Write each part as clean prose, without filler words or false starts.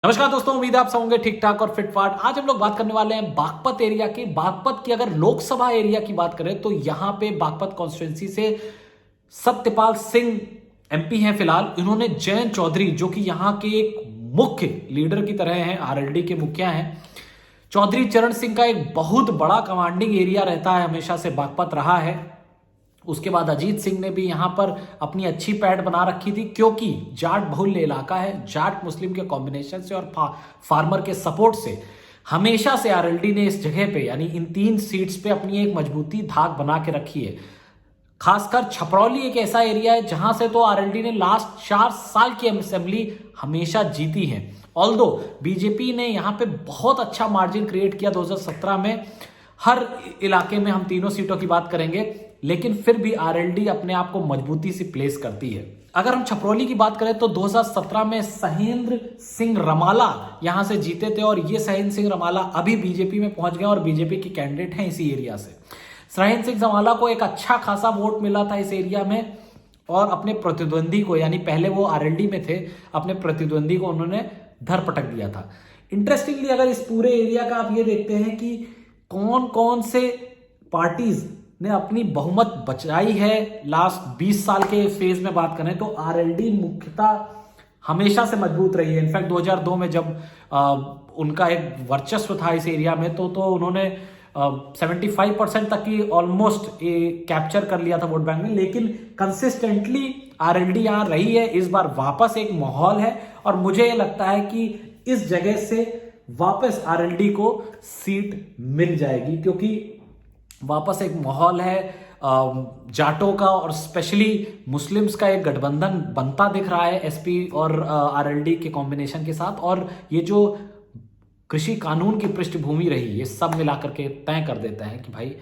नमस्कार दोस्तों, उम्मीद है आप सब होंगे ठीक ठाक और फिट फाट। आज हम लोग बात करने वाले हैं बागपत एरिया की। बागपत की अगर लोकसभा एरिया की बात करें तो यहां पे बागपत कॉन्स्टिट्यूंसी से सत्यपाल सिंह एमपी हैं फिलहाल। इन्होंने जयंत चौधरी, जो कि यहां के एक मुख्य लीडर की तरह हैं, आरएलडी के मुखिया हैं, चौधरी चरण सिंह का एक बहुत बड़ा कमांडिंग एरिया रहता है, हमेशा से बागपत रहा है। उसके बाद अजीत सिंह ने भी यहां पर अपनी अच्छी पैठ बना रखी थी, क्योंकि जाट बहुल्य इलाका है। जाट मुस्लिम के कॉम्बिनेशन से और फार्मर के सपोर्ट से हमेशा से आरएलडी ने इस जगह पे, यानी इन 3 सीट्स पे अपनी एक मजबूती धाक बना के रखी है। खासकर छपरौली एक ऐसा एरिया है जहां से तो आरएलडी ने लास्ट 4 साल की असेंबली हमेशा जीती है। ऑल्दो बीजेपी ने यहां पे बहुत अच्छा मार्जिन क्रिएट किया 2017 में। हर इलाके में हम तीनों सीटों की बात करेंगे, लेकिन फिर भी आरएलडी अपने आप को मजबूती से प्लेस करती है। अगर हम छपरौली की बात करें तो 2017 में सहेंद्र सिंह रमाला यहां से जीते थे, और ये सहेंद्र सिंह रमाला अभी बीजेपी में पहुंच गए और बीजेपी के कैंडिडेट हैं इसी एरिया से। सहेंद्र सिंह रमाला को एक अच्छा खासा वोट मिला था इस एरिया में, और अपने प्रतिद्वंदी को, यानी पहले वो आरएलडी में थे, अपने प्रतिद्वंदी को उन्होंने धर पटक दिया था। इंटरेस्टिंगली अगर इस पूरे एरिया का आप ये देखते हैं कि कौन कौन से पार्टीज ने अपनी बहुमत बचाई है लास्ट 20 साल के फेज में बात करें तो आरएलडी मुख्यतः हमेशा से मजबूत रही है। इनफैक्ट 2002 में जब उनका एक वर्चस्व था इस एरिया में तो उन्होंने 75% तक की ऑलमोस्ट कैप्चर कर लिया था वोट बैंक में। लेकिन कंसिस्टेंटली आरएलडी यहां रही है। इस बार वापस एक माहौल है, और मुझे ये लगता है कि इस जगह से वापस आरएलडी को सीट मिल जाएगी, क्योंकि वापस एक माहौल है जाटों का और स्पेशली मुस्लिम्स का एक गठबंधन बनता दिख रहा है एसपी और आरएलडी के कॉम्बिनेशन के साथ। और ये जो कृषि कानून की पृष्ठभूमि रही, ये सब मिलाकर के तय कर देता है कि भाई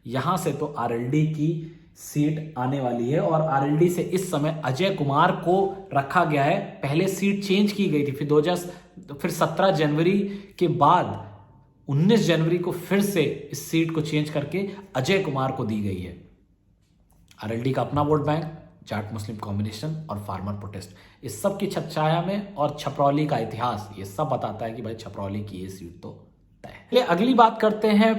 यहां से तो आरएलडी की सीट आने वाली है। और आरएलडी से इस समय अजय कुमार को रखा गया है। पहले सीट चेंज की गई थी, फिर 17 जनवरी के बाद 19 जनवरी को फिर से इस सीट को चेंज करके अजय कुमार को दी गई है। आरएलडी का अपना वोट बैंक, जाट मुस्लिम कॉम्बिनेशन और फार्मर प्रोटेस्ट, इस सब की छाया में, और छपरौली का इतिहास ये सब बताता है कि भाई छपरौली की ये सीट तो तय है। चलिए अगली बात करते हैं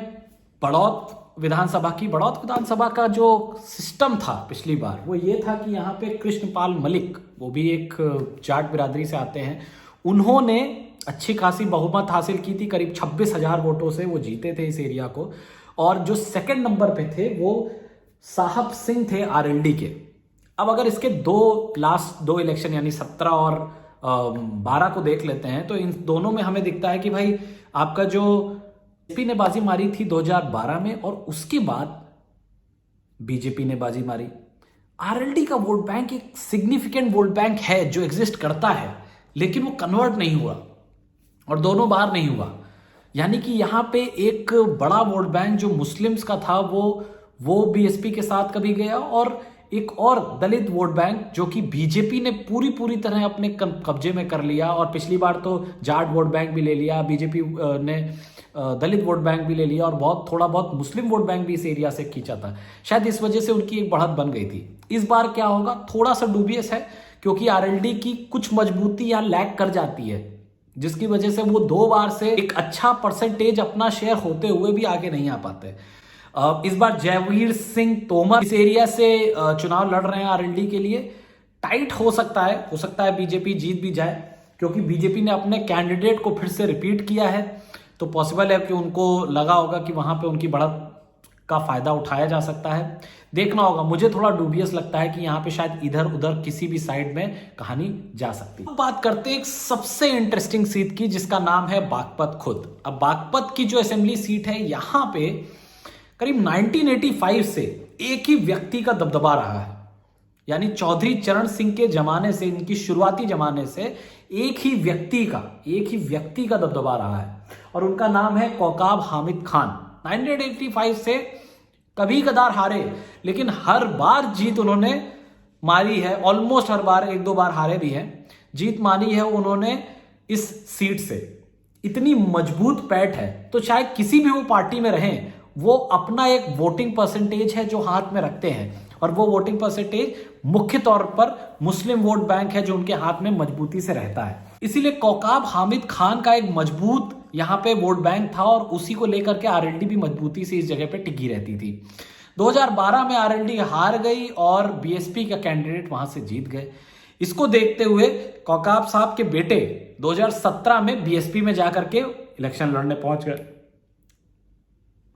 बड़ौत विधानसभा की। बड़ौत विधानसभा का जो सिस्टम था पिछली बार वो ये था कि यहाँ पे कृष्णपाल मलिक, वो भी एक जाट बिरादरी से आते हैं, उन्होंने अच्छी खासी बहुमत हासिल की थी। करीब 26,000 वोटों से वो जीते थे इस एरिया को। और जो सेकंड नंबर पे थे वो साहब सिंह थे आरएलडी के। अब अगर इसके लास्ट दो इलेक्शन यानी 17 और 12 को देख लेते हैं तो इन दोनों में हमें दिखता है कि भाई आपका जो एसपी ने बाजी मारी थी 2012 में, और उसके बाद बीजेपी ने बाजी मारी। आरएलडी का वोट बैंक एक सिग्निफिकेंट वोट बैंक है जो एग्जिस्ट करता है, लेकिन वो कन्वर्ट नहीं हुआ और दोनों बार नहीं हुआ। यानी कि यहां पे एक बड़ा वोट बैंक जो मुस्लिम्स का था वो बीएसपी के साथ कभी गया, और एक और दलित वोट बैंक जो कि बीजेपी ने पूरी तरह अपने कब्जे में कर लिया। और पिछली बार तो जाट वोट बैंक भी ले लिया, बीजेपी ने दलित वोट बैंक भी ले लिया, और थोड़ा बहुत मुस्लिम वोट बैंक भी इस एरिया से खींचा था। शायद इस वजह से उनकी एक बढ़त बन गई थी। इस बार क्या होगा थोड़ा सा डूबियस है, क्योंकि आरएलडी की कुछ मजबूती यहां लैग कर जाती है, जिसकी वजह से वो 2 बार से एक अच्छा परसेंटेज अपना शेयर होते हुए भी आगे नहीं आ पाते। इस बार जयवीर सिंह तोमर इस एरिया से चुनाव लड़ रहे हैं आरएलडी के लिए। टाइट हो सकता है बीजेपी जीत भी जाए, क्योंकि बीजेपी ने अपने कैंडिडेट को फिर से रिपीट किया है। तो पॉसिबल है कि उनको लगा होगा कि वहां पे उनकी बढ़त का फायदा उठाया जा सकता है। देखना होगा। मुझे थोड़ा डूबियस लगता है कि यहाँ पे शायद इधर उधर किसी भी साइड में कहानी जा सकती है। बात करते हैं एक सबसे इंटरेस्टिंग सीट की, जिसका नाम है बागपत खुद। अब बागपत की जो असेंबली सीट है, यहां पे करीब 1985 से एक ही व्यक्ति का दबदबा रहा है। यानी चौधरी चरण सिंह के जमाने से, इनकी शुरुआती जमाने से एक ही व्यक्ति का दबदबा रहा है, और उनका नाम है कौकाब हामिद खान। 1985 से कभी कदार हारे, लेकिन हर बार जीत उन्होंने मारी है। ऑलमोस्ट हर बार, 1-2 बार हारे भी हैं, जीत मानी है उन्होंने इस सीट से। इतनी मजबूत पैठ है, तो शायद किसी भी वो पार्टी में रहें, वो अपना एक वोटिंग परसेंटेज है जो हाथ में रखते हैं, और वो वोटिंग परसेंटेज मुख्य तौर पर मुस्लिम वोट बैंक है जो उनके हाथ में मजबूती से रहता है। इसीलिए कोकाब हामिद खान का एक मजबूत यहां पे वोट बैंक था और उसी को लेकर के आरएलडी भी मजबूती से इस जगह पे टिकी रहती थी। 2012 में आरएलडी हार गई और बीएसपी का कैंडिडेट वहां से जीत गए। इसको देखते हुए कोकाब साहब के बेटे 2017 में बीएसपी में जाकर के इलेक्शन लड़ने पहुंच गए।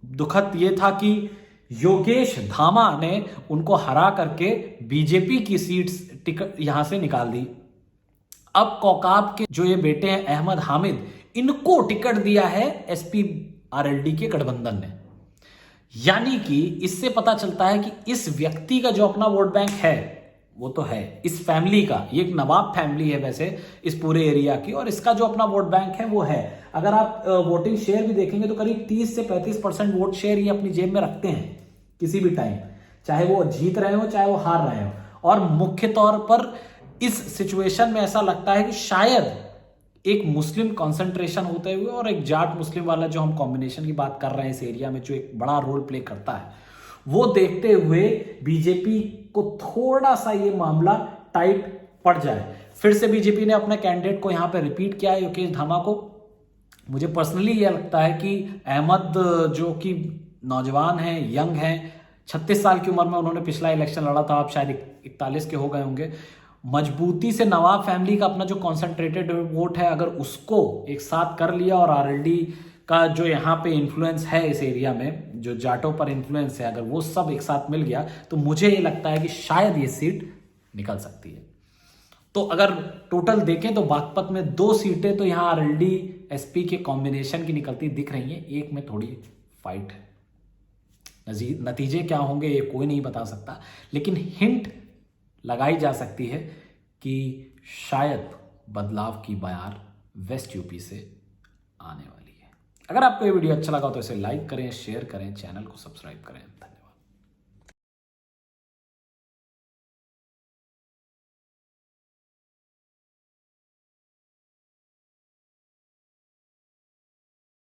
दुखद यह था कि योगेश धामा ने उनको हरा करके बीजेपी की सीट्स टिकट यहां से निकाल दी। अब कोकाब के जो ये बेटे हैं अहमद हामिद, इनको टिकट दिया है एसपी आरएलडी के गठबंधन ने। यानी कि इससे पता चलता है कि इस व्यक्ति का जो अपना वोट बैंक है वो तो है, इस फैमिली का, ये एक नवाब फैमिली है वैसे इस पूरे एरिया की, और इसका जो अपना वोट बैंक है वो है। अगर आप वोटिंग शेयर भी देखेंगे तो करीब 30 से 35% वोट शेयर ये अपनी जेब में रखते हैं किसी भी टाइम, चाहे वो जीत रहे हो चाहे वो हार रहे हो। और मुख्य तौर पर इस सिचुएशन में ऐसा लगता है कि शायद एक मुस्लिम कंसंट्रेशन होते हुए और एक जाट मुस्लिम वाला जो हम कॉम्बिनेशन की बात कर रहे हैं इस एरिया में, जो एक बड़ा रोल प्ले करता है, वो देखते हुए बीजेपी को थोड़ा सा ये मामला टाइट पड़ जाए। फिर से बीजेपी ने अपने कैंडिडेट को यहां पे रिपीट किया है, योगेश धामा को। मुझे पर्सनली ये लगता है कि अहमद जो कि नौजवान हैं, यंग हैं, 36 साल की उम्र में उन्होंने पिछला इलेक्शन लड़ा था, आप शायद 41 के हो गए होंगे। मजबूती से नवाब फैमिली का अपना जो कॉन्सेंट्रेटेड वोट है, अगर उसको एक साथ कर लिया और आरएलडी का जो यहाँ पे इन्फ्लुएंस है इस एरिया में, जो जाटों पर इन्फ्लुएंस है, अगर वो सब एक साथ मिल गया तो मुझे ये लगता है कि शायद ये सीट निकल सकती है। तो अगर टोटल देखें तो बागपत में 2 सीटें तो यहाँ आरएलडी एसपी के कॉम्बिनेशन की निकलती दिख रही हैं, एक में थोड़ी फाइट है। नतीजे क्या होंगे ये कोई नहीं बता सकता, लेकिन हिंट लगाई जा सकती है कि शायद बदलाव की बयार वेस्ट यूपी से आने वाली है। अगर आपको ये वीडियो अच्छा लगा तो इसे लाइक करें, शेयर करें, चैनल को सब्सक्राइब करें। धन्यवाद।